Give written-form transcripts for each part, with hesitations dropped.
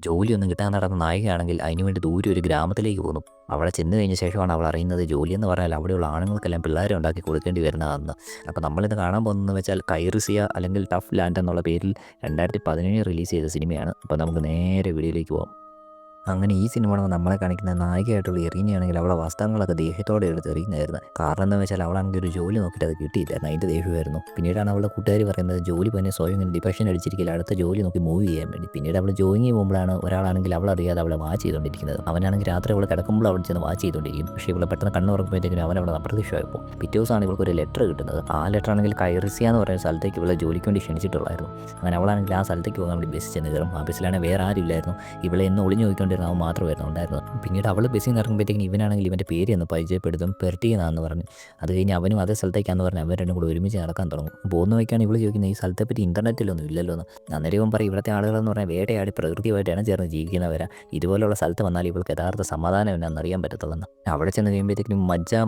ജോലിയൊന്നും കിട്ടാൻ നടന്ന നായികയാണെങ്കിൽ അതിനുവേണ്ടി ദൂരെ ഒരു ഗ്രാമത്തിലേക്ക് പോകുന്നു. അവിടെ ചെന്ന് കഴിഞ്ഞ ശേഷമാണ് അവൾ അറിയുന്നത് ജോലിയെന്ന് പറഞ്ഞാൽ അവിടെയുള്ള ആണുങ്ങൾക്കെല്ലാം പിള്ളേരെ ഉണ്ടാക്കി കൊടുക്കേണ്ടി വരുന്നതാണെന്ന്. അപ്പോൾ നമ്മളിത് കാണാൻ പോകുന്നതെന്ന് വെച്ചാൽ കൈറിസിയ അല്ലെങ്കിൽ ടഫ് ലാൻഡ് എന്നുള്ള പേരിൽ 2017 റിലീസ് ചെയ്ത സിനിമയാണ്. അപ്പോൾ നമുക്ക് നേരെ വീഡിയോയിലേക്ക് പോകാം. അങ്ങനെ ഈ സിനിമ നമ്മളെ കാണിക്കുന്ന നായികയായിട്ടുള്ള എറീനയാണെങ്കിൽ അവളെ വസ്ത്രങ്ങളൊക്കെ ദേഷ്യത്തോടെ എടുത്ത് എറിയുന്നതായിരുന്നു. കാരണം എന്താണെന്ന് വെച്ചാൽ അവളാണെങ്കിൽ ഒരു ജോലി നോക്കിയിട്ട് അത് കിട്ടിയില്ലായിരുന്നു, അതിൻ്റെ ദേഷ്യമായിരുന്നു. പിന്നീടാണ് അവളുടെ കൂട്ടുകാർ പറയുന്നത് ജോലി തന്നെ സ്വയം ഇങ്ങനെ ഡിപ്രഷൻ അടിച്ചിരിക്കില്ല, അടുത്ത ജോലി നോക്കി മൂവ് ചെയ്യാൻ വേണ്ടി. പിന്നീട് അവൾ ജോയിങ് പോകുമ്പോഴാണ് ഒരാളാണെങ്കിൽ അവളറിയാതെ അവളെ വാച്ച് ചെയ്തുകൊണ്ടിരിക്കുന്നത്. അവനാണെങ്കിൽ രാത്രി അവൾ കിടക്കുമ്പോൾ അവൾ ചെന്ന് വാച്ച് ചെയ്തുകൊണ്ടിരിക്കും. പക്ഷേ ഇവളെ പെട്ടെന്ന് കണ്ണുറക്കുമ്പോഴത്തേക്കും അവൻ അവിടെ അപ്രത്യക്ഷമായപ്പോൾ പിറ്റേ ദിവസമാണ് ഇവൾക്ക് ഒരു ലെറ്റർ കിട്ടുന്നത്. ആ ലെറ്റർ ആണെങ്കിൽ കൈറിസിയ എന്ന് പറയുന്ന സ്ഥലത്തേക്ക് ഇവളെ ജോലിക്ക് വേണ്ടി ക്ഷണിച്ചിട്ടുള്ളായിരുന്നു. അങ്ങനെ അവളാണെങ്കിൽ ആ സ്ഥലത്തേക്ക് പോകാൻ വേണ്ടി ബസ് ചെന്ന് കയറും. ആ ബസ്സിലാണെങ്കിൽ വേറെ ആരും ഇല്ലായിരുന്നു. ഇവളെ എന്ന് ഒളിഞ്ഞു നോക്കിക്കൊണ്ടിരുന്ന അവൻ മാത്രമായിരുന്നു ഉണ്ടായിരുന്നത്. പിന്നീട് അവൾ ബസ്സിൽ നിന്ന് ഇറങ്ങുമ്പോഴത്തേക്കും ഇവനാണെങ്കിൽ ഇവൻ്റെ പേര് എന്ന് പരിചയപ്പെടുത്തും, പെർട്ടിയെന്നാന്ന് പറഞ്ഞു. അത് കഴിഞ്ഞ് അവനും അതേ സ്ഥലത്തേക്കാന്ന് പറഞ്ഞ് അവർ രണ്ടും കൂടെ ഒരുമിച്ച് നടക്കാൻ തുടങ്ങും. പോകുന്ന വഴിക്കാണ് ഇവൾ ചോദിക്കുന്നത് ഈ സ്ഥലത്തെപ്പറ്റി ഇൻ്റർനെറ്റിലൊന്നും ഇല്ലല്ലോ എന്ന്. അന്നേരം ഇവൻ പറയും ഇവിടുത്തെ ആളുകളെന്ന് പറഞ്ഞാൽ വേട്ടയാടി പ്രകൃതിയുമായിട്ടാണ് ചേർന്ന് ജീവിക്കുന്നവരാ, ഇതുപോലുള്ള സ്ഥലത്ത് വന്നാൽ ഇവൾക്ക് യഥാർത്ഥ സമാധാനം എന്നാന്ന് അറിയാൻ പറ്റത്തുള്ളൂ. അവിടെ ചെന്ന് കഴിയുമ്പോഴത്തേക്കും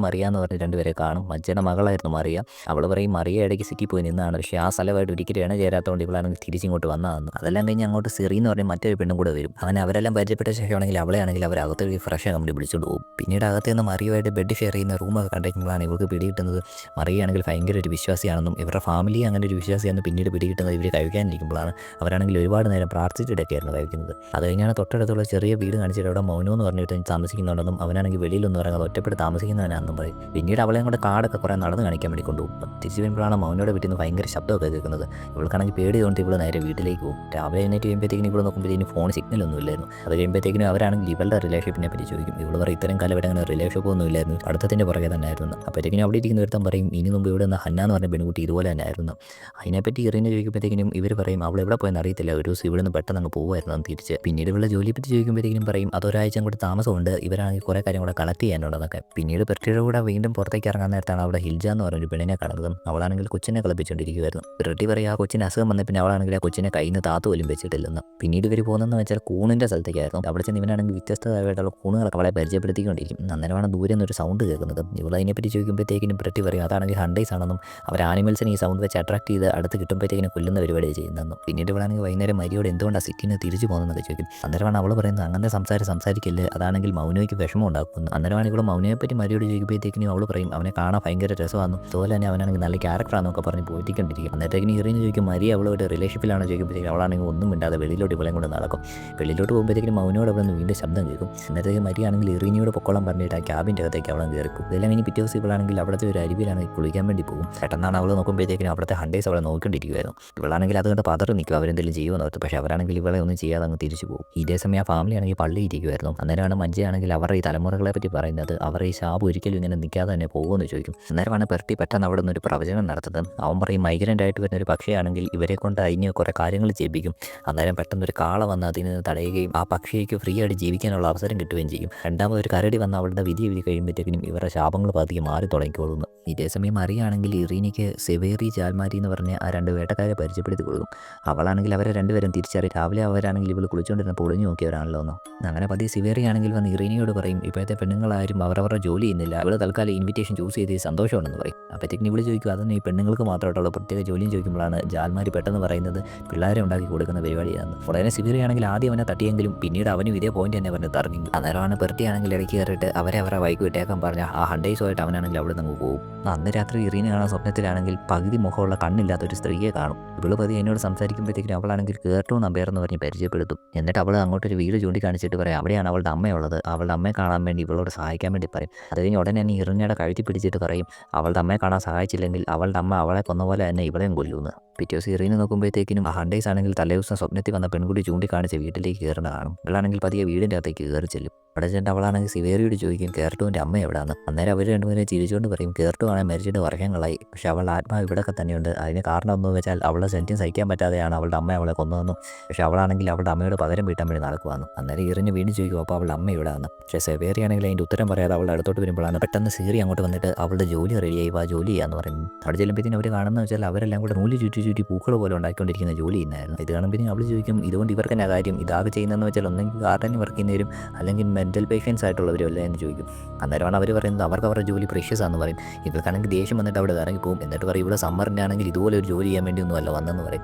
മറിയ എന്ന് പറഞ്ഞ് രണ്ടുപേരെ കാണും. മജ്ജയുടെ മകളായിരുന്നു മറിയ. അവൾ പറയും മറിയ ഇടയ്ക്ക് സിറ്റി പോയി നിന്നാണ്, പക്ഷേ ആ സ്ഥലമായിട്ട് ഒരിക്കലും ഇണ ചേരാത്തതുകൊണ്ട് ഇവളാണെങ്കിൽ തിരിച്ചിങ്ങോട്ട് വന്നതെന്ന്. അതെല്ലാം കഴിഞ്ഞ് അങ്ങോട്ട് സിറി എന്ന് പറഞ്ഞ് മറ്റൊരു പെണ്ണും കൂടെ വരും. അവരെല്ലാം പരിചയപ്പെട്ട ശേഷമാണെങ്കിൽ അവളെയാണെങ്കിൽ അവർ അകത്ത് ഫ്രഷ് കമ്പനി വിളിച്ചുകൊണ്ട് പോകും. പിന്നീട് അകത്ത് നിന്ന് മറിയുമായിട്ട് ബെഡ് ഷെയർ ചെയ്യുന്ന റൂമൊക്കെ കണ്ടിരിക്കുമ്പോഴാണ് ഇവർക്ക് പിടികിട്ടുന്നത് മറിയാണെങ്കിൽ ഭയങ്കര ഒരു വിശ്വാസിയാണെന്നും ഇവരുടെ ഫാമിലി അങ്ങനെ ഒരു വിശ്വാസിയാണെന്ന് പിന്നീട് പിടികിട്ടുന്നത് ഇവർ കഴിക്കാനിരിക്കുമ്പോഴാണ്. അവരാണെങ്കിൽ ഒരുപാട് നേരം പ്രാർത്ഥിച്ചിട്ടൊക്കെയായിരുന്നു കഴിക്കുന്നത്. അത് കഴിഞ്ഞാണ് തൊട്ടടുത്തുള്ള ചെറിയ വീട് കാണിച്ചിട്ട് അവിടെ മൗനോ എന്ന് പറഞ്ഞിട്ട് താമസിക്കുന്നുണ്ടെന്നും അവനാണെങ്കിൽ വെളിയിലൊന്നും ഇറങ്ങാതെ ഒറ്റപ്പെട്ട് താമസിക്കുന്നവനാണെന്നും പറയും. പിന്നീട് അവളെയും കൂടെ കാടൊക്കെ കുറേ നടന്ന് കാണിക്കാൻ വേണ്ടി കൊണ്ടുപോകും. തിരിച്ചു വരുമ്പോഴാണ് മൗനോടെ വീട്ടിൽ നിന്ന് ഭയങ്കര ശബ്ദമൊക്കെ കേൾക്കുന്നത്. ഇവൾക്കാണെങ്കിൽ പേടി തോന്നിട്ട് ഇവൾ നേരെ വീട്ടിലേക്ക് പോകും. രാവിലെ എഴുന്നേറ്റ് കഴിയുമ്പോഴത്തേക്കും ഇവിടെ നോക്കുമ്പോഴത്തേക്കും ഫോൺ സിഗ്നലൊന്നും ഇല്ലായിരുന്നു. അത് കഴിയുമ്പോഴത്തേക്കും അവരാണെങ്കിൽ ഇവളുടെ റിലേഷൻഷിപ്പിനെ പറ്റി ചോദിക്കും. ഇവൾ പറയും ഇത്തരം കാലം അങ്ങനെ റിലേഷൻഷിപ്പ് ഒന്നും ഇല്ലായിരുന്നു, അടുത്തതിൻ്റെ പുറകെ തന്നെ ആയിരുന്നു. അപ്പോഴത്തേക്കും അവിടെ ഇരിക്കുന്ന ഒരുത്തം പറയും ഇനി മുമ്പ് ഇവിടെ നിന്ന് ഹന്ന എന്ന് പറഞ്ഞ പെൺകുട്ടി ഇതുപോലെ തന്നെ ആയിരുന്നു. അതിനെപ്പറ്റി ഇറീനെ ചോദിക്കുമ്പോഴത്തേക്കും ഇവർ പറയും അവൾ എവിടെ പോയെന്ന് അറിയത്തില്ല, ഒരു ദിവസം ഇവിടെ നിന്ന് പെട്ടെന്ന് അങ്ങ് പോകുമായിരുന്നു തിരിച്ച്. പിന്നീട് ഇവളുടെ ജോലിയെ പറ്റി ചോദിക്കുമ്പോഴത്തേക്കും പറയും അതൊരാഴ്ച കൂടി താമസമുണ്ട്, ഇവരാണെങ്കിൽ കുറേ കാര്യം കൂടെ കളക്ട് ചെയ്യാനുണ്ടെന്നൊക്കെ. പിന്നീട് പെർട്ടിയുടെ കൂടെ വീണ്ടും പുറത്തേക്ക് ഇറങ്ങാൻ നേരത്താണ് അവിടെ ഹിൽജ എന്ന് പറഞ്ഞൊരു പെണ്ണിനെ കാണുന്നത്. അവളാണെങ്കിൽ കൊച്ചിനെ കളിപ്പിച്ചുകൊണ്ടിരിക്കുമായിരുന്നു. പെർട്ടി പറയും ആ കൊച്ചിന് അസുഖം വന്ന പിന്നെ അവളാണെങ്കിൽ ആ കൊച്ചിനെ കയ്യിൽ നിന്ന് താത്തു പോലും വെച്ചിട്ടില്ലെന്ന്. പിന്നീട് ഇവർ പോകുന്നതെന്ന് വെച്ചാൽ കൂണിൻ്റെ സ്ഥലത്തേക്കായിരുന്നു. അവിടെ ചെന്ന് ഇവനാണെങ്കിൽ വ്യത്യസ്തമായിട്ടുള്ള കൂണുകളൊക്കെ അവളെ പരിചയപ്പെടുത്തിക്കൊണ്ടിരിക്കും. അന്നേരമാണ് ദൂരെ നിന്നൊരു സൗണ്ട് കേൾക്കുന്നത്. ഇവൾ അതിനെപ്പറ്റി ചോദിക്കുമ്പോഴത്തേക്കിനും പെർട്ടി പറയും അതാണെങ്കിൽ ഹണ്ടേഴ്സ് ആണെന്നും അവർ ആനിമൽസിനെ ഈ സൗണ്ട് വെച്ച് അട്രാക്ട് ചെയ്ത് അടുത്ത് കിട്ടുമ്പോഴത്തേക്കിനും കൊല്ലുന്ന പരിപാടി ചെയ്യുന്നതെന്നും. പിന്നീട് ഇവളാണെങ്കിൽ വൈകുന്നേരം മരിയോട് എന്തുകൊണ്ടാണ് സിറ്റിയിൽ നിന്ന് തിരിച്ചു പോകുന്നതെന്നൊക്കെ ചോദിക്കും. അന്നേരമാണ് അവൾ പറയുന്നത് അങ്ങനെ സംസാരിക്കില്ല, അതാണെങ്കിൽ മൗനോയ്ക്ക് വിഷമം ഉണ്ടാക്കുന്നു. അന്നേരമാണ് ഇവിടെ മൗനയെപ്പറ്റി മരിയോട് ചോദിക്കുമ്പോഴത്തേക്കിനും അവൾ പറയും അവനെ കാണാൻ ഭയങ്കര രസമാണെന്നും അതുപോലെ തന്നെ അവനാണെങ്കിൽ നല്ല ക്യാരക്ടറാണെന്നൊക്കെ പറഞ്ഞ് പോയിക്കൊണ്ടിരിക്കും. അന്നേരത്തേക്കിനും ഇറീന് ചോദിക്കും മരിയ അവളോട് റിലേഷൻഷിപ്പിലാണോ ചോദിക്കുമ്പോഴത്തേക്കും അവളാണെങ്കിൽ ഒന്നും മിണ്ടാതെ വെളിയിലോട്ട് ഇവളെയും കൊണ്ട് നടക്കും. വെളിയിലോട്ട് പോകുമ്പോഴത്തേക്കും മൗനോട് അവിടെ നിന്ന് വീണ്ടും ശബ്ദം കേൾക്കും. അന്നേരത്തേക്ക് മരിയാണെങ്കിൽ ഇറീനിയോട് പൊക്കോളം പറഞ്ഞിട്ട് ആ ക്യാബിൻ്റെ അകത്തേക്ക് അവളെ കയറിക്കും. ഇതെല്ലാം കഴിഞ്ഞ് പിറ്റേ ദിവസം ഇവളാണെങ്കിൽ അവിടുത്തെ ഒരു അരുവിയിലാണെങ്കിൽ കുളിക്കാൻ വേണ്ടി പോകും. പെട്ടെന്നാണ് അവൾ നോക്കുമ്പോഴത്തേക്കും അവിടുത്തെ ഹണ്ടേഴ്സ് അവളെ നോക്കിക്കൊണ്ടിരിക്കുമായിരുന്നു. ഇവളാണെങ്കിൽ അതുകൊണ്ട് പതറി നിൽക്കും അവരെന്തെങ്കിലും ചെയ്യുമെന്ന് ഓർത്ത്. പക്ഷേ അവരാണെങ്കിൽ ഇവളെ ഒന്നും ചെയ്യാതെ അങ്ങ് തിരിച്ചു പോകും. ഇതേ സമയം ആ ഫാമിലി ആണെങ്കിൽ പള്ളി ഇരിക്കുമായിരുന്നു. അന്നേരമാണ് മജ്ജയാണെങ്കിൽ അവരുടെ ഈ തലമുറകളെ പറ്റി പറയുന്നത് അവരുടെ ഈ ശാപം ഒരിക്കലും ഇങ്ങനെ നിൽക്കാതെ തന്നെ പോകുമെന്ന് ചോദിക്കും. അന്നേരമാണ് പെർട്ടി പെട്ടെന്ന് അവിടെ നിന്നൊരു പ്രവചനം നടത്തുന്നത്. അവൻ പറയും മൈഗ്രൻ്റ് ആയിട്ട് വരുന്ന ഒരു പക്ഷിയാണെങ്കിൽ ഇവരെ കൊണ്ട് അതിന് കുറേ കാര്യങ്ങൾ ചെയ്യിപ്പിക്കും. അന്നേരം പെട്ടെന്നൊരു കാള വന്ന് അതിന് തടയുകയും ആ പക്ഷിക്ക് ഫ്രീ ആയിട്ട് ജീവിക്കാനുള്ള അവസരം കിട്ടുകയും ചെയ്യും. രണ്ടാമതൊരു കരടി വന്ന് അവളുടെ വിധി കഴിയുമ്പോഴത്തേക്കും ഇവരുടെ ശാപങ്ങൾ പതിയെ മാറി തുടങ്ങിക്കോളുന്നു. ഇതേസമയം മറിയാണെങ്കിൽ ഇറീനയ്ക്ക് സെവേറി ജാൽമാരി എന്ന് പറഞ്ഞ ആ രണ്ട് വേട്ടക്കാരെ പരിചയപ്പെടുത്തി കൊടുക്കും. അവളാണെങ്കിൽ അവരെ രണ്ടുപേരും തിരിച്ചറിയും. രാവിലെ അവരാണെങ്കിൽ ഇവൾ കുളിച്ചുകൊണ്ടിരുന്ന പൊളിഞ്ഞു നോക്കിയവരാണല്ലോ എന്ന്. അങ്ങനെ പതിയെ സിവേറി ആണെങ്കിൽ വന്ന് ഇറീനയോട് പറയും ഇപ്പോഴത്തെ പെണ്ണുങ്ങളാരും അവരവരുടെ ജോലി ചെയ്യുന്നില്ല, അവൾ തൽക്കാലം ഇൻവിറ്റേഷൻ ചൂസ് ചെയ്ത് സന്തോഷമുണ്ടെന്ന് പറയും. അപ്പോഴത്തേക്കും ഇവൾ ചോദിക്കും അതൊന്നും ഈ പെണ്ണുങ്ങൾക്ക് മാത്രമായിട്ടുള്ള പ്രത്യേക ജോലിയും ചോദിക്കുമ്പോഴാണ് ജാൽമാരി പെട്ടെന്ന് പറയുന്നത് പിള്ളേരെ ഉണ്ടാക്കി കൊടുക്കുന്ന പരിപാടിയാണ്. ഉടനെ സിവേറി ആണെങ്കിൽ ആദ്യം അവനെ തട്ടിയെങ്കിലും പിന്നീട് അവനും ഇതേ പോയിന്റ് തന്നെ പറഞ്ഞ് തറങ്ങി. അന്നേരമാണ് പെർട്ടി ആണെങ്കിൽ ഇടയ്ക്ക് കയറിയിട്ട് അവരെ വൈകി വിട്ടേക്കാൻ പറഞ്ഞ ആ ഹണ്ടേഴ്സുമായിട്ട് അവനാണെങ്കിൽ അവിടെ നിന്ന് പോകും. അന്ന് രാത്രി ഇറീനെ കാണാൻ സ്വപ്നത്തിലാണെങ്കിൽ പകുതി മുഖമുള്ള കണ്ണില്ലാത്ത ഒരു സ്ത്രീയെ കാണും. ഇവള് പതി എന്നോട് സംസാരിക്കുമ്പോഴത്തേക്കും അവളാണെങ്കിൽ കേർട്ടൂൺ അമ്പയർ എന്ന് പറഞ്ഞ് പരിചയപ്പെടുത്തും. എന്നിട്ട് അവൾ അങ്ങോട്ടൊരു വീട് ചൂണ്ടിക്കാണിച്ചിട്ട് പറയും അവിടെയാണ് അവളുടെ അമ്മയുള്ളത്, അവളുടെ അമ്മയെ കാണാൻ വേണ്ടി ഇവളോട് സഹായിക്കാൻ വേണ്ടി പറയും. അത് കഴിഞ്ഞ് ഉടനെ തന്നെ ഇറിനയുടെ കഴുത്തി പിടിച്ചിട്ട് പറയും അവളുടെ അമ്മയെ കാണാൻ സഹായിച്ചില്ലെങ്കിൽ അവളുടെ അമ്മ അവളെ കൊന്ന പോലെ തന്നെ ഇവളെയും കൊല്ലുമെന്ന്. പിറ്റേ ദിവസം ഇറീനെ നോക്കുമ്പോഴത്തേക്കിനും ആ ഹണ്ടേഴ്സ് ആണെങ്കിൽ തലേദിവസം സ്വപ്നത്തിൽ വന്ന പെൺകുട്ടി ചൂണ്ടിക്കാണിച്ച് വീട്ടിലേക്ക് കയറുന്ന കാണും. ഇവളാണെങ്കിൽ പതിയെ വീടിൻ്റെ അകത്തേക്ക് കയറി ചെല്ലും. അവിടെ ചെന്നിട്ട് അവളാണെങ്കിൽ സിവേറിയോട് ചോദിക്കും കേർട്ടുവിൻ്റെ അമ്മ എവിടെയാണ്. അന്നേരം അവർ രണ്ടുപേരെ ചിരിച്ചുകൊണ്ട് പറയും കേർട്ടു ആണെങ്കിൽ മരിച്ചിട്ട് വർഷങ്ങളായി, പക്ഷേ അവളുടെ ആത്മാവ് ഇവിടെയൊക്കെ തന്നെയുണ്ട്. അതിന് കാരണം എന്ന് വെച്ചാൽ അവളുടെ സെൻറ്റും സഹിക്കാൻ പറ്റാതെയാണ് അവളുടെ അമ്മ അവളെ കൊന്നതെന്നും പക്ഷേ അവളാണെങ്കിൽ അവളുടെ അമ്മയോട് പകരം വീട്ടാൻ വേണ്ടി നടക്കുവാന്നു. അന്നേരം ഇറിന് വീണ്ടും ചോദിക്കും അപ്പോൾ അവളുടെ അമ്മ ഇവിടെയാണ്. പക്ഷേ സെവേറി ആണെങ്കിൽ അതിൻ്റെ ഉത്തരം പറയാതെ അവളുടെ അടുത്തോട്ട് വരുമ്പോഴാണ് പെട്ടെന്ന് സീറി അങ്ങോട്ട് വന്നിട്ട് അവളുടെ ജോലി റെഡിയായി വാ ജോലി ചെയ്യാന്ന് പറയും. അവിടെ ചെല്ലുമ്പോഴത്തേനും അവർ കാണുന്നത് വെച്ചാൽ അവരെല്ലാം കൂടെ നൂല് ചുറ്റി പൂക്കൾ പോലെ ഉണ്ടാക്കിക്കൊണ്ടിരിക്കുന്ന ജോലി ചെയ്യുന്നതായിരുന്നു. ഇത് കാണുമ്പോൾ അവൾ ചോദിക്കും ഇതുകൊണ്ട് ഇവർക്ക് തന്നെ കാര്യം, ഇതാകെ ചെയ്യുന്നതെന്ന് വെച്ചാൽ ഒന്നെങ്കിൽ ഗാർഡനിൽ വർക്ക് ചെയ്യുന്നവരും അല്ലെങ്കിൽ മെൻ്റൽ പേഷ്യൻസ് ആയിട്ടുള്ളവരും അല്ലേ എന്ന് ചോദിക്കും. അന്നേരമാണ് അവർ പറയുന്നത് അവർക്ക് അവരുടെ ജോലി പ്രഷ്യസ് ആണെന്ന് പറയും. ഇവർക്കാണെങ്കിൽ ദേഷ്യം വന്നിട്ട് അവിടെ ഇറങ്ങി പോകും. എന്നിട്ട് പറയും ഇവിടെ സമ്മറിൻ്റെ ആണെങ്കിൽ ഇതുപോലെ ഒരു ജോലി ചെയ്യാൻ വേണ്ടി ഒന്നും അല്ല വന്നെന്ന് പറയും.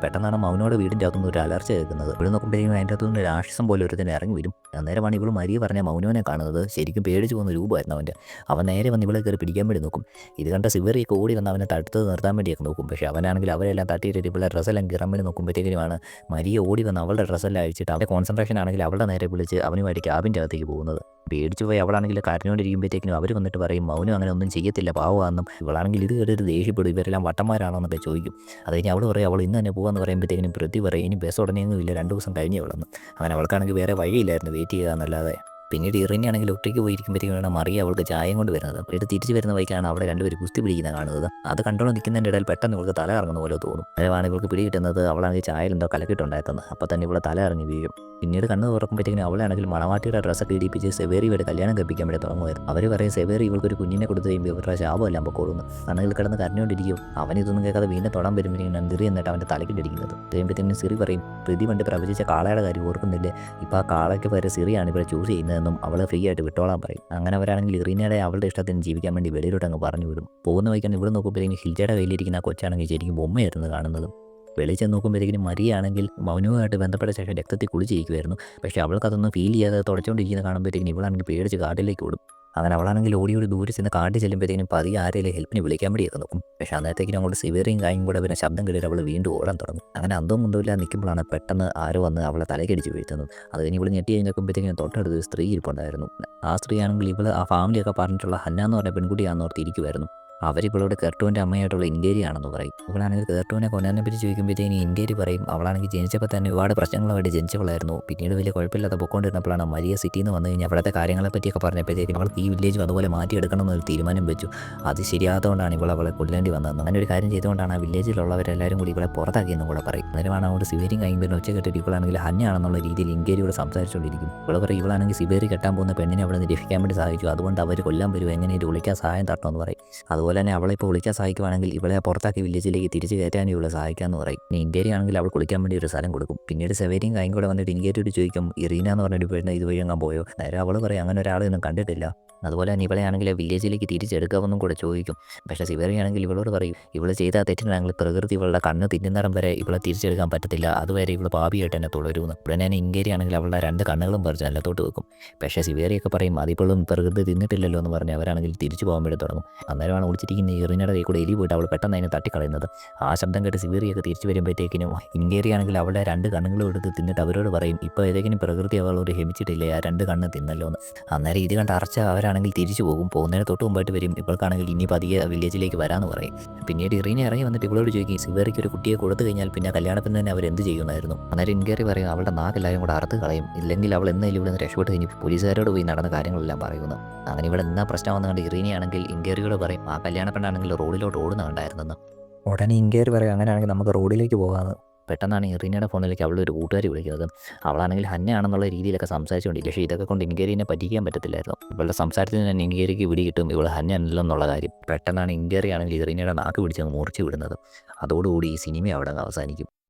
പെട്ടെന്നാണ് മൗനോടെ വീടിൻ്റെ അകത്തുനിന്ന് ഒരു അലർച്ച കേൾക്കുന്നത്. ഇവിടെ നോക്കുമ്പോഴേക്കും അതിൻ്റെ അകത്തുനിന്ന് ഒരു ആശ്വാസം പോലെ ഒരുത്തന്നെ ഇറങ്ങി വരും. അന്നേരമാണ് ഇവൾ മരിയ പറഞ്ഞ മൗനോനെ കാണുന്നത്. ശരിക്കും പേടിച്ച് പോകുന്ന രൂപമായിരുന്നു അവൻ്റെ. അവൻ നേരെ വന്ന് ഇവളെ കയറി പിടിക്കാൻ വേണ്ടി നോക്കും. ഇത് കണ്ട സിവറിയൊക്കെ ഓടി വന്ന് അവനെ തടുത്ത് നിർത്താൻ വേണ്ടിയൊക്കെ നോക്കും. പക്ഷേ അവനാണെങ്കിൽ അവരെല്ലാം തട്ടിയിട്ട് ഇവളെ ഡ്രസ്സെല്ലാം കീറാൻ വേണ്ടി നോക്കുമ്പോഴത്തേക്കുമാണ് മരിയ ഓടി വന്ന് അവളുടെ ഡ്രസ്സെല്ലാം അഴിച്ചിട്ട് അവൻ്റെ കോൺസെൻട്രേഷൻ ആണെങ്കിൽ അവളുടെ നേരെ വിളിച്ച് അവനുമായിട്ട് ക്യാബിൻ്റെ അകത്തേക്ക് പോകുന്നത്. പേടിച്ചു പോയി അവളാണെങ്കിൽ കരഞ്ഞുകൊണ്ടിരിക്കുമ്പോഴത്തേക്കിനും അവർ വന്നിട്ട് പറയും മൗനം അങ്ങനെ ഒന്നും ചെയ്യത്തില്ല പാവമാണെന്നും. ഇവളാണെങ്കിൽ ഇത് കേട്ടിട്ട് ദേഷ്യപ്പെടും, ഇവരെല്ലാം വട്ടന്മാരാണോ എന്നൊക്കെ ചോദിക്കും. അത് കഴിഞ്ഞ് അവൾ പറയും അവൾ ഇന്ന് തന്നെ പോകാമെന്ന് പറയുമ്പോഴത്തേക്കിനും പൃഥ്വി പറയും ഇനി ബസ് ഉടനെയൊന്നും ഇല്ല, 2 ദിവസം കഴിഞ്ഞേ ഉള്ളെന്ന്. അങ്ങനെ അവൾക്കാണെങ്കിൽ വേറെ വഴിയില്ലായിരുന്നു വെയിറ്റ് ചെയ്യുക എന്നല്ലാതെ. പിന്നീട് ഇറിനാണെങ്കിൽ ഒറ്റയ്ക്ക് പോയിരിക്കുമ്പോഴത്തേക്കാണ് മറിയ അവൾക്ക് ചായയും കൊണ്ട് വരുന്നത്. വീട് തിരിച്ചു വരുന്ന വഴിക്കാണ് അവിടെ രണ്ടുപേരും കുസ്തി പിടിക്കുന്നത് കാണുന്നത്. അത് കണ്ടോണ്ട് നിൽക്കുന്നതിൻ്റെ ഇടയിൽ പെട്ടെന്ന് ഇവൾക്ക് തല ഇറങ്ങുന്ന പോലെ തോന്നും. അതാണ് ഇവൾക്ക് പിടി കിട്ടുന്നത്. അവളാണെങ്കിൽ ചായയിൽ എന്തോ കലക്കിയിട്ടുണ്ടാക്കുന്നത്. അപ്പോൾ തന്നെ ഇവിടെ തല ഇറങ്ങി വീഴും. പിന്നീട് കണ്ണ് തുറക്കുമ്പോഴത്തേക്കും അവളാണെങ്കിൽ മണവാട്ടിയുടെ ഡ്രസ്സൊക്കെ ഇടിപ്പിച്ച് സെവേറിയുടെ കല്യാണം കഴിപ്പിക്കാൻ വേണ്ടി തുടങ്ങുമായിരുന്നു. അവർ പറയും സെവേറി ഇവൾക്കൊരു കുഞ്ഞിനെ കൊടുത്തു കഴിയുമ്പോൾ ഇവരുടെ ശാപമെല്ലാം പൊക്കോളുന്നു. അണെങ്കിൽ കിടന്ന് കരഞ്ഞുകൊണ്ടിരിക്കും. അവൻ ഇതൊന്നും കേൾക്കാതെ വീണ്ടും തൊടാൻ വരുമ്പോഴേക്കും സിറി എന്നിട്ട് അവൻ്റെ തലക്കിട്ടിരിക്കുന്നത്. കഴിയുമ്പോഴത്തേക്കും സിറി പറയും പ്രതി പണ്ട് പ്രവചിച്ച കാളയുടെ കാര്യം ഓർക്കുന്നില്ലേ, ഇപ്പോൾ ആ കാളയ്ക്ക് പകരം സിറിയാണ് ഇവിടെ ചൂസ് ചെയ്യുന്നതെന്നും അവളെ ഫ്രീ ആയിട്ട് വിട്ടോളാൻ പറയും. അങ്ങനെ അവരാണെങ്കിൽ ഇറീനയുടെ അവളുടെ ഇഷ്ടത്തിന് ജീവിക്കാൻ വേണ്ടി വെളിയിലോട്ട് അങ്ങ് പറഞ്ഞു വിടും. പോകുന്ന വഴിക്കാണ് ഇവിടെ നോക്കുമ്പോഴത്തേക്കും ഹിൽജയുടെ കയ്യിലിരിക്കുന്ന ആ കൊച്ചാണെങ്കിൽ ശരിക്കും ബൊമ്മയായിരുന്നു കാണുന്നത്. വെളിയിൽ ചെന്ന് നോക്കുമ്പോഴത്തേക്കും മരിയാണെങ്കിൽ മൗനവുമായിട്ട് ബന്ധപ്പെട്ട ശേഷം രക്തത്തിൽ കുളിച്ചിരിക്കുമായിരുന്നു. പക്ഷേ അവൾക്കതൊന്നും ഫീൽ ചെയ്യാതെ തുടച്ചുകൊണ്ടിരിക്കുന്ന കാണുമ്പോഴത്തേക്കും ഇവളാണെങ്കിൽ പേടിച്ച് കാട്ടിലേക്ക് ഓടും. അങ്ങനെ അവളാണെങ്കിൽ ഓടി ദൂരെ ചെന്ന് കാട്ടിൽ ചെല്ലുമ്പോഴത്തേക്കും പതിയെ ആരെങ്കിലും ഹെൽപ്പിന് വിളിക്കാൻ വേണ്ടിയൊക്കെ നോക്കും. പക്ഷേ അന്നേരത്തേക്കും അങ്ങോട്ട് സിവേറിയും കായും കൂടെ പിന്നെ ശബ്ദം കേട്ടിട്ട് അവൾ വീണ്ടും ഓടാൻ തുടങ്ങും. അങ്ങനെ അന്തവും മുന്തമില്ലാതെ നിൽക്കുമ്പോഴാണ് പെട്ടെന്ന് ആരോ വന്ന് അവളെ തലക്കടിച്ച് വീഴ്ത്തുന്നത്. അത് കഴിഞ്ഞ് ഇവിടെ ഞെട്ടി കഴിഞ്ഞപ്പോഴത്തേക്കും തൊട്ടടുത്ത് ഒരു സ്ത്രീ ഇരിപ്പുണ്ടായിരുന്നു. ആ സ്ത്രീയാണെങ്കിൽ ഇവൾ ആ ഫാമിലിയൊക്കെ പറഞ്ഞിട്ടുള്ള ഹന്ന എന്ന് പറഞ്ഞ പെൺകുട്ടിയാണെന്ന് ഓർത്തിരിക്കുമായിരുന്നു. അവരിവളോട് കെർട്ടൂൻ്റെ അമ്മയായിട്ടുള്ള ഇൻഗേരിയാണെന്ന് പറയും. ഇവളാണെങ്കിൽ കെർട്ടൂനെ കൊല്ലാനെ പറ്റി ചോദിക്കുമ്പോഴത്തേക്കും ഇൻഗേരി പറയും അവളാണെങ്കിൽ ജനിച്ചപ്പോൾ തന്നെ ഒരുപാട് പ്രശ്നങ്ങളുമായിട്ട് ജനിച്ചവളായിരുന്നു. പിന്നീട് വലിയ കുഴപ്പമില്ലാതെ പൊക്കോണ്ടിരുന്നപ്പോഴാണ് മരിയ സിറ്റിയിൽ നിന്ന് വന്നു കഴിഞ്ഞാൽ അവിടുത്തെ കാര്യങ്ങളെ പറ്റിയൊക്കെ പറഞ്ഞപ്പോഴത്തേക്കും അവൾക്ക് ഈ വില്ലേജ് അതുപോലെ മാറ്റിയെടുക്കണമെന്നൊരു തീരുമാനം വെച്ചു. അത് ശരിയാത്തതുകൊണ്ടാണ് അവളെ കൊല്ലേണ്ടി വന്നതെന്ന്. അങ്ങനെ ഒരു കാര്യം ചെയ്തുകൊണ്ടാണ് ആ വില്ലേജിലുള്ളവരെല്ലാവരും കൂടി ഇവളെ പുറത്താക്കിയെന്നും കൂടെ പറയും. അന്നേരമാണ് അവിടെ സിവേരിയും കഴിയുമ്പോൾ ഒച്ച കേട്ടിട്ട് ഇവളാണെങ്കിൽ ഹന്നയാണെന്നുള്ള രീതിയിൽ ഇൻഗേരിയോട് സംസാരിച്ചുകൊണ്ടിരിക്കും. ഇവളെ പറയും ഇവളാണെങ്കിൽ സിവേരി കെട്ടാൻ പോകുന്ന പെണ്ണിനെ അവിടെ നിന്ന് രക്ഷിക്കാൻ വേണ്ടി സഹായിച്ചു, അതുകൊണ്ട് അവർ കൊല്ലാൻ വരും, എങ്ങനെയും വിളിക്കാൻ സഹായം തട്ടണമെന്ന് പറയും. അതുപോലെ തന്നെ അവളെ ഇപ്പോൾ വിളിക്കാൻ സഹായിക്കുവാണെങ്കിൽ ഇവളെ പുറത്താക്കി വില്ലേജിലേക്ക് തിരിച്ച് കയറ്റാനും ഇവളെ സഹായിക്കാമെന്ന് പറയും. ഇനി ഇൻഗേരി ആണെങ്കിൽ അവൾ കുളിക്കാൻ വേണ്ടി ഒരു സ്ഥലം കൊടുക്കും. പിന്നീട് സെവേരിയും കായും കൂടെ വന്നിട്ട് ഇൻഗേരിയോട് ചോദിക്കും ഇറീന എന്ന് പറഞ്ഞൊരു പെണ്ണ് ഇതുവഴി അങ്ങ് പോയോ. നേരെ അവൾ പറയും അങ്ങനെ ഒരാളെയൊന്നും കണ്ടിട്ടില്ല. അതുപോലെ തന്നെ ഇവളെയാണെങ്കിൽ വില്ലേജിലേക്ക് തിരിച്ചെടുക്കാമെന്നും കൂടെ ചോദിക്കും. പക്ഷേ സിവേറിയാണെങ്കിൽ ഇവളോട് പറയും ഇവൾ ചെയ്ത തെറ്റിനാണെങ്കിൽ പ്രകൃതി ഇവളുടെ കണ്ണ് തിന്നുന്നിടം വരെ ഇവളെ തിരിച്ചെടുക്കാൻ പറ്റത്തില്ല, അതുവരെ ഇവൾ പാപിയായിട്ട് തന്നെ തുടരുമെന്ന്. ഉടനെ തന്നെ ഇൻഗേരിയാണെങ്കിൽ അവളുടെ 2 കണ്ണുകളും പറിച്ച് നിലത്തോട്ട് വെക്കും. പക്ഷേ സിവേറിയൊക്കെ പറയും അതിപ്പോഴും പ്രകൃതി തിന്നിട്ടില്ലല്ലോ എന്ന് പറഞ്ഞ് അവരാണെങ്കിൽ തിരിച്ചു പോകാൻ വേണ്ടി തുടങ്ങും. അന്നേരമാണ് ഒളിച്ചിരിക്കുന്ന ഇറിനയുടെ കൈ കൂടെ എലി പോയിട്ട് അവൾ പെട്ടെന്ന് അതിനെ തട്ടിക്കളയുന്നത്. ആ ശബ്ദം കേട്ട് സിവേറിയൊക്കെ തിരിച്ചു വരുമ്പോഴത്തേക്കിനും ഇൻഗേരിയാണെങ്കിൽ അവളുടെ 2 കണ്ണുകളും എടുത്ത് തിന്നിട്ട് അവരോട് പറയും ഇപ്പോൾ ഏതെങ്കിലും പ്രകൃതി അവളോട് ഹെമിച്ചിട്ടില്ലേ, ആ 2 കണ്ണ് തിന്നല്ലോ എന്ന്. അന്നേരം ഇത് കണ്ട് അറച്ച അവരാണെങ്കിൽ തിരിച്ചു പോകും. പോകുന്നതിന് തൊട്ട് മുമ്പായിട്ട് വരും ഇവൾക്കാണെങ്കിൽ ഇനി പതിയെ വില്ലേജിലേക്ക് വരാമെന്ന് പറയും. പിന്നീട് ഇറീന ഇറങ്ങി വന്നിട്ട് ഇവളോട് ചോദിക്കും സിവേറിക്ക് ഒരു കുട്ടിയെ കൊടുത്തു കഴിഞ്ഞാൽ പിന്നെ കല്യാണത്തിന് തന്നെ അവരെന്ത് ചെയ്യുമായിരുന്നു. അന്നേരം ഇൻഗേറി പറയും അവളുടെ നാക്കെല്ലാവരും കൂടെ അറുത്ത് കളയും, ഇല്ലെങ്കിൽ അവൾ എന്നാലും ഇവിടെ നിന്ന് രക്ഷപ്പെട്ട് കഴിഞ്ഞ് പോലീസുകാരോട് പോയി നടന്ന കാര്യങ്ങളെല്ലാം പറയുന്നു. അങ്ങനെ ഇവിടെ എന്നാ പ്രശ്നമെന്ന് കണ്ട് ഇറീനയാണെങ്കിൽ ഇൻഗേറിയോട് പറയും ആ കല്യാണ പെണ്ണാണെങ്കിൽ റോഡിലോട്ട് ഓടുന്ന കണ്ടായിരുന്നെന്ന്. ഉടനെ ഇൻഗേറി പറയും അങ്ങനെയാണെങ്കിൽ നമുക്ക് റോഡിലേക്ക് പോകാമെന്ന്. പെട്ടെന്നാണ് ഇറീനയുടെ ഫോണിലേക്ക് അവളൊരു കൂട്ടുകാരി വിളിക്കുന്നത്. അവളാണെങ്കിൽ ഹന്നയാണെന്നുള്ള രീതിയിലൊക്കെ സംസാരിച്ചുകൊണ്ടിരിക്കും. പക്ഷേ ഇതൊക്കെ കൊണ്ട് ഇൻഗേരിനെ പറ്റിക്കാൻ പറ്റത്തില്ലായിരുന്നു. ഇവളുടെ സംസാരത്തിൽ തന്നെ ഇൻഗേരിക്ക് പിടി കിട്ടും ഇവൾ ഹന്നയല്ലെന്നുള്ള കാര്യം. പെട്ടെന്നാണ് ഇൻഗേറി ആണെങ്കിൽ ഇറീനയുടെ നാക്ക് പിടിച്ചങ്ങ് മുറിച്ച് വിടുന്നത്. അതോടുകൂടി ഈ സിനിമ അവിടെ അവസാനിക്കും.